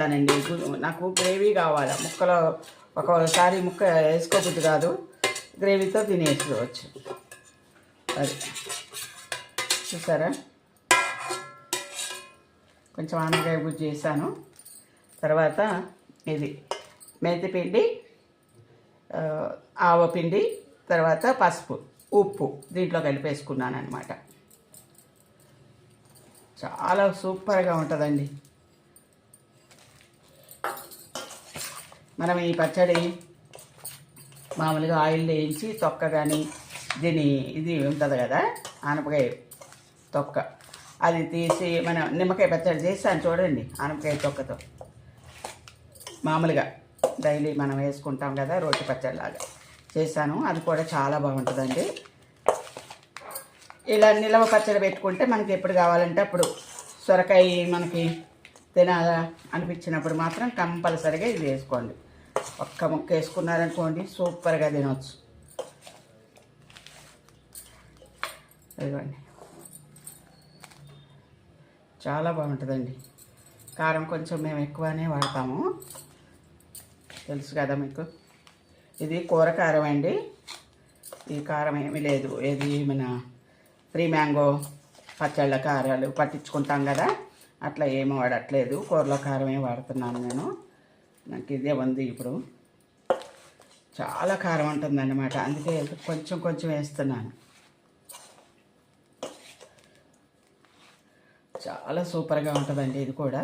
వేస్తానండి. నాకు గ్రేవీ కావాలి. ముక్కలో ఒక్కొక్కసారి ముక్క వేసుకోబుద్ది కాదు, గ్రేవీతో తినేసుకోవచ్చు. అది చూసారా, కొంచెం ఆనపకాయ గుజ్జు చేశాను. తర్వాత ఇది మెంతిపిండి, ఆవపిండి, తర్వాత పసుపు, ఉప్పు దీంట్లో కలిపేసుకున్నాను అనమాట. చాలా సూపర్గా ఉంటుందండి. మనం ఈ పచ్చడి మామూలుగా ఆయిల్ వేయించి తొక్క కానీ ఇది ఉంటుంది కదా ఆనపకాయ తొక్క, అది తీసి మనం నిమ్మకాయ పచ్చడి చేస్తాను చూడండి. ఆనపకాయ తొక్కతో మామూలుగా డైలీ మనం వేసుకుంటాం కదా రోటి పచ్చడిలాగా చేశాను. అది కూడా చాలా బాగుంటుందండి. ఇలా నిలవ పచ్చడి పెట్టుకుంటే మనకి ఎప్పుడు కావాలంటే అప్పుడు సొరకాయ మనకి తినాలా అనిపించినప్పుడు మాత్రం కంపల్సరీగా ఇది వేసుకోండి. ఒక్క ముక్క వేసుకున్నారనుకోండి సూపర్గా తినవచ్చు. ఇదిగోండి, చాలా బాగుంటుందండి. కారం కొంచెం మేము ఎక్కువనే వాడతాము, తెలుసు కదా మీకు. ఇది కూర కారం అండి, ఈ కారం ఏమీ లేదు. ఏది మన 3 మ్యాంగో పచ్చళ్ళ కారాలు పట్టించుకుంటాం కదా, అట్లా ఏమీ వాడట్లేదు. కూరలో కారమే వాడుతున్నాను నేను. నాకు ఇదే ఉంది. ఇప్పుడు చాలా కారం ఉంటుందన్నమాట, అందుకే కొంచెం కొంచెం వేస్తున్నాను. చాలా సూపర్గా ఉంటుందండి. ఇది కూడా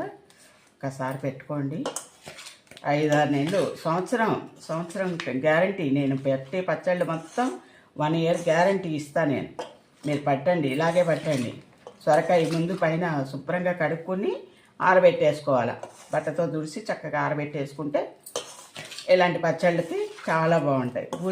ఒకసారి పెట్టుకోండి. 5-6 నెలలు, సంవత్సరం గ్యారంటీ. నేను పెట్టే పచ్చళ్ళు మొత్తం 1 ఇయర్ గ్యారంటీ ఇస్తాను నేను. మీరు పట్టండి, ఇలాగే పట్టండి. సొరకాయ ముందు పైన శుభ్రంగా కడుక్కొని ఆరబెట్టేసుకోవాలి. బట్టతో తుడిచి చక్కగా ఆరబెట్టేసుకుంటే ఇలాంటి పచ్చళ్ళకి చాలా బాగుంటాయి.